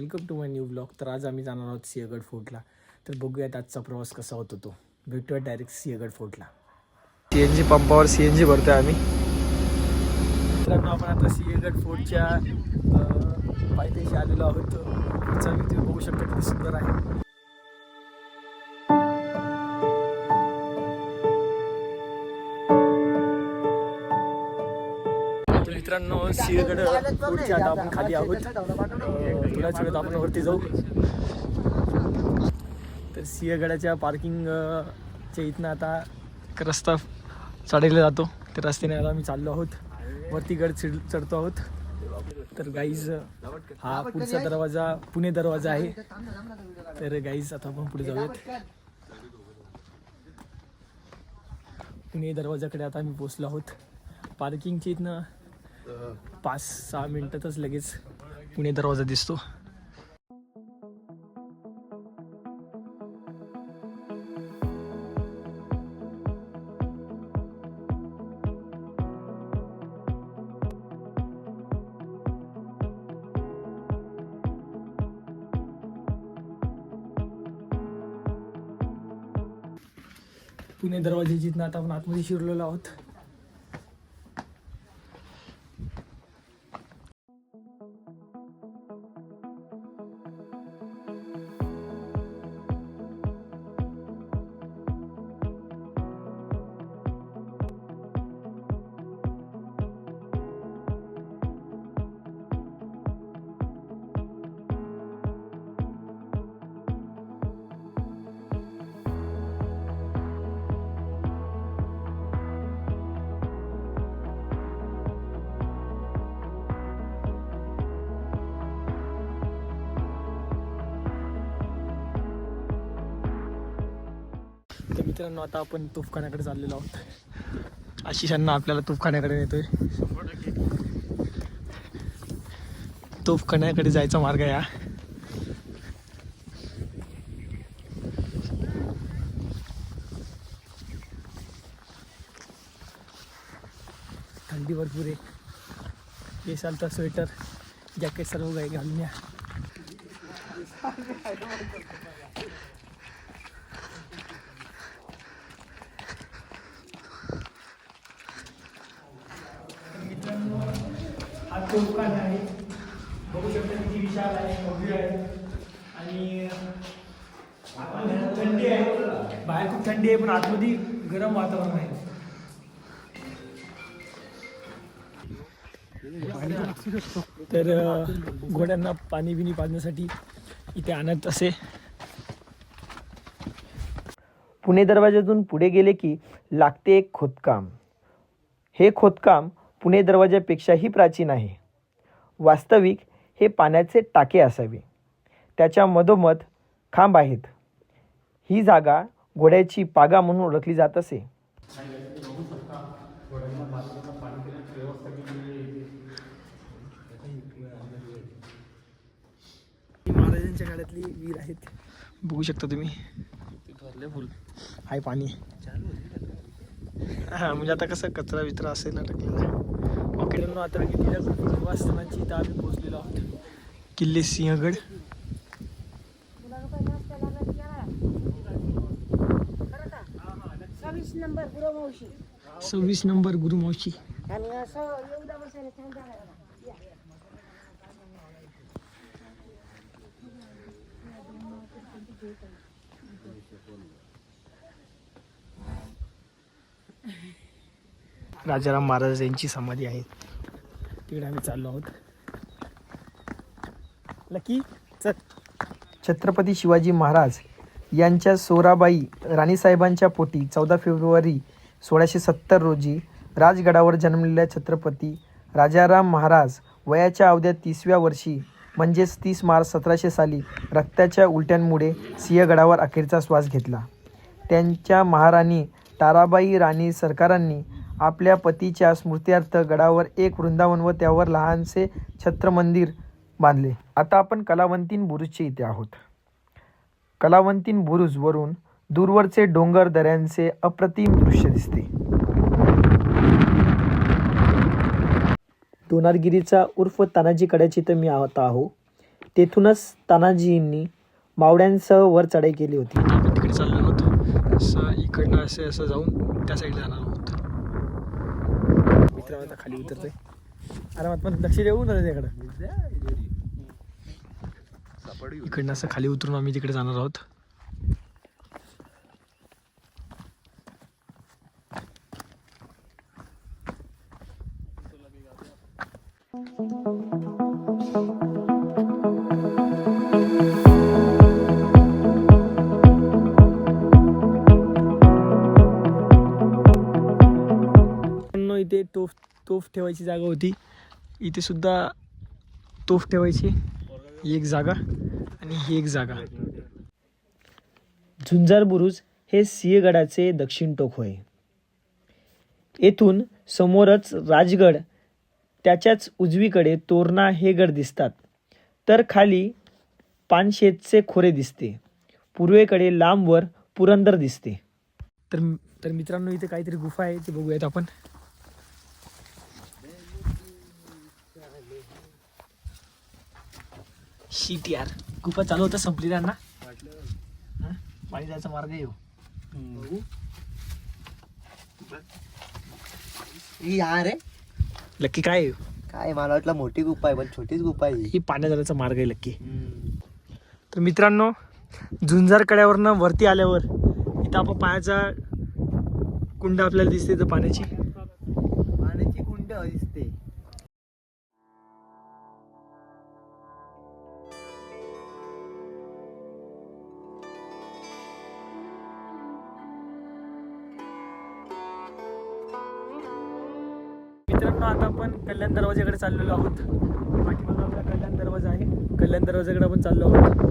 Welcome to my new blog. तर आज आम्ही जाणार आहोत सिंहगड फोर्टला. तर बघूयात आजचा प्रवास कसा होतो तो. भेटूया डायरेक्ट सिंहगड फोर्टला. CNG पंपावर CNG भरतोय आम्ही. मित्रांनो आपण आता सिंहगड फोर्टच्या पायथ्याशी आलेलो आहोत. पुढचा व्हिडिओ बघू शकता किती सुंदर आहे. मित्रांनो सिंहगड फोर्टच्या आता आपण खाली आहोत. थोड्याच वेळात आपण वरती जाऊ. तर सिंहगडाच्या पार्किंगच्या इथनं आता रस्ता चढायला जातो. त्या रस्त्याने आता आम्ही चाललो आहोत. वरती गड चढतो आहोत. तर गाईज हा पुढचा दरवाजा पुणे दरवाजा आहे. तर गाईज आता आपण पुढे जाऊयात. पुणे दरवाजाकडे आता आम्ही पोचलो आहोत. पार्किंगच्या इथनं 5-6 मिनिटातच लगेच पुणे दरवाजा दिसतो. पुणे दरवाजाच्या इथनं आता आपण आतमध्ये शिरलेलो आहोत. तर मित्रांनो आता आपण तोफखान्याकडे चाललेलो आहोत. आशिषांना आपल्याला तोफखान्याकडे नेतोय. तोफखान्याकडे जायचा मार्ग आहे हा. थंडी भरपूर आहे. हे चालतं स्वेटर जॅकेट सर्व काही घालून या. हा तोफखाना आहे. बघू शकता किती विशाल आहे, भव्य आहे. आणि थंडी आहे. बाहेर खूप थंडी आहे पण आतमध्ये गरम वातावरण आहे. तर घोड्यांना पाणी बिनी पाजण्यासाठी इथे आणत असे. पुणे दरवाजातून पुढे गेले की लागते एक खोदकाम. हे खोदकाम पुणे दरवाजापेक्षाही प्राचीन आहे. वास्तविक हे पाण्याचे टाके असावे. त्याच्या मधोमध खांब आहेत. ही जागा घोड्याची पागा म्हणून ओळखली जात असे. महाराजांच्या काळातली विहीर आहेत. बघू शकता तुम्ही. फुल आहे पाणी. हां म्हणजे आता कसं कचरा विचरा असेल ना टाकलेला. ओके आता निवासस्थानाची इथं आम्ही पोहोचलेलो आहोत. किल्ले सिंहगड. सव्वीस नंबर गुरुमावशी. राजाराम महाराज यांची समाधी आहे. तिकडे आम्ही चाललो आहोत. लकी चल. छत्रपती शिवाजी महाराज यांच्या सोराबाई राणीसाहेबांच्या पोटी 14 फेब्रुवारी 1670 रोजी राजगडावर जन्मलेल्या छत्रपती राजाराम महाराज वयाच्या अवघ्या 30व्या वर्षी म्हणजेच 30 मार्च 1700 साली रक्ताच्या उलट्यांमुळे सिंहगडावर अखेरचा श्वास घेतला. त्यांच्या महाराणी ताराबाई राणी सरकारांनी आपल्या पतीच्या स्मृत्यार्थ गडावर एक वृंदावन व त्यावर लहानसे छत्र मंदिर बांधले. आता आपण कलावंतीन बुरुजचे इथे आहोत. कलावंतीन बुरुजवरून दूरवरचे डोंगर दऱ्यांचे अप्रतिम दृश्य दिसते. दोनारगिरीचा उर्फ तानाजी कड्याची तर मी आता आहो. तेथूनच तानाजींनी मावळ्यांसह वर चढाई केली होती. आपण तिकडे चाललो आहोत. असं इकडनं असं जाऊन त्या साईडला जाणार आहोत. मित्र आता खाली उतरतोय आरामात, पण लक्ष देऊ ना त्याकडं. इकडनं असं खाली उतरून आम्ही तिकडे जाणार आहोत. इथे तोफ ठेवायची जागा होती. इथे सुद्धा तोफ ठेवायची एक जागा आणि ही एक जागा. झुंजार बुरुज हे सिंहगडाचे दक्षिण टोक होय. येथून समोरच राजगड, त्याच्याच उजवीकडे तोरणा हे गड दिसतात. तर खाली पानशेतचे खोरे दिसते. पूर्वेकडे लांबवर पुरंदर दिसते. तर मित्रांनो इथे काहीतरी गुफा आहे, ते बघूयात आपण. शीट यार, गुफा चालू होता, संपली ना. पाणी जायचा मार्ग येऊ. रे लक्की काय आहे? काय मला वाटलं मोठी गुफा आहे, पण छोटीच गुफा आहे ही पाण्यात जाण्याचा मार्ग आहे लक्की. तर मित्रांनो, झुंजार कड्यावरनं वरती आल्यावर इथं आपण पायाचा कुंड आपल्याला दिसते, तर पाण्याची कुंड दिसते. मित्रांनो, आता आपण कल्याण दरवाजाकडे चाललेलो आहोत. पाठीमागे आपला कल्याण दरवाजा आहे. कल्याण दरवाजाकडे आपण चाललो आहोत.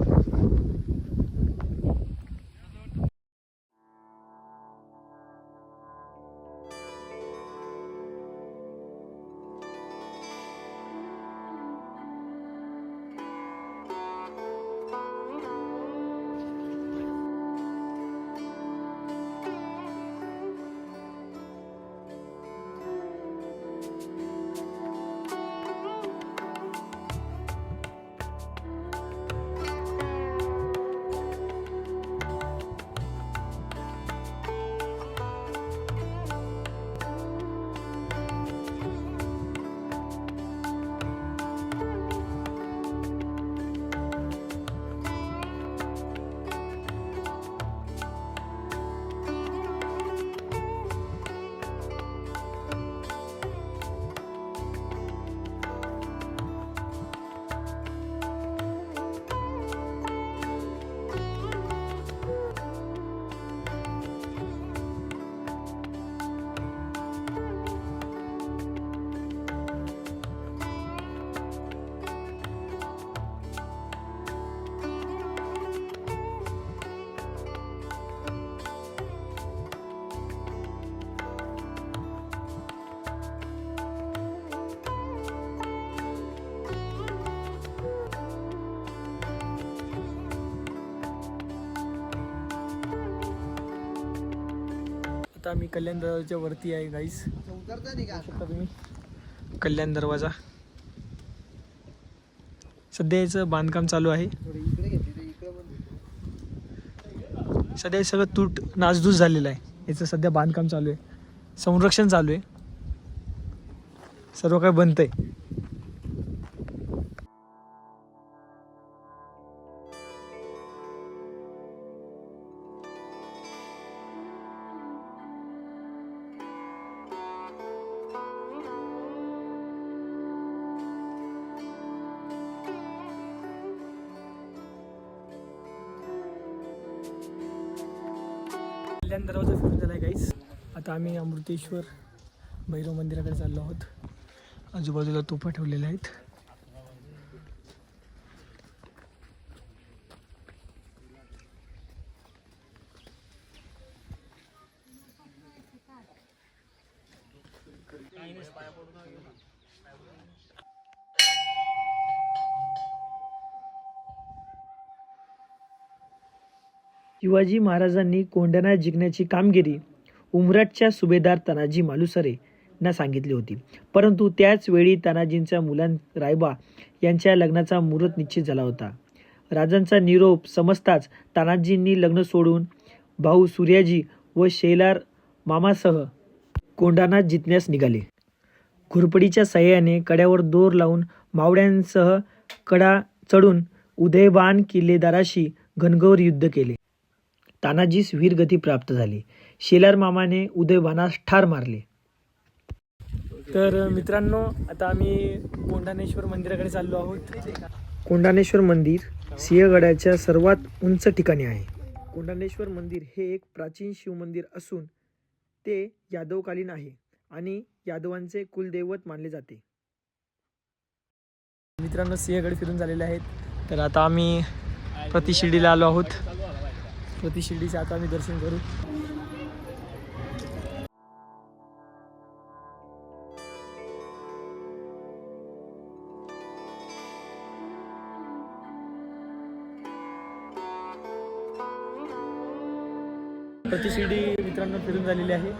आता आम्ही कल्याण दरवाजाच्या वरती आहे गाईस. शकता तुम्ही कल्याण दरवाजा. सध्या याचं बांधकाम चालू आहे. सध्या हे सगळं नासधूस झालेलं आहे. याचं सध्या बांधकाम चालू आहे, संरक्षण चालू आहे, सर्व काही बनतंय. कल्याण दरवाजा फिरून झाला आहे गाईस. आता आम्ही अमृतेश्वर भैरव मंदिराकडे चाललो आहोत. आजूबाजूला तोफा ठेवलेल्या आहेत. शिवाजी महाराजांनी कोंढाणा जिंकण्याची कामगिरी उमराटच्या सुभेदार तानाजी मालुसरे ना सांगितली होती. परंतु त्याच वेळी तानाजींच्या मुलां रायबा यांच्या लग्नाचा मुहूर्त निश्चित झाला होता. राजांचा निरोप समजताच तानाजींनी लग्न सोडून भाऊ सूर्याजी व शेलार मामासह कोंढाणा जिंकण्यास निघाले. घोरपडीच्या सहाय्याने कड्यावर दोर लावून मावळ्यांसह कडा चढून उदयबान किल्लेदाराशी घनघोर युद्ध केले. तानाजीस वीरगती प्राप्त झाली. शेलार मामाने उदयबानास ठार मारले. तर मित्रांनो, आता आम्ही कोंढाणेश्वर मंदिराकडे चाललो आहोत. कोंढाणेश्वर मंदिर सिंहगडाच्या सर्वात उंच ठिकाणी आहे. कोंढाणेश्वर मंदिर हे एक प्राचीन शिवमंदिर असून ते यादवकालीन आहे आणि यादवांचे कुलदैवत मानले जाते. मित्रांनो, सिंहगड फिरून झालेले आहेत. तर आता आम्ही प्रतिशिर्डीला आलो आहोत. प्रतिशिर्डीचे आता आम्ही दर्शन करू. प्रतिशिर्डी मित्रांनो फिरून झालेली आहे.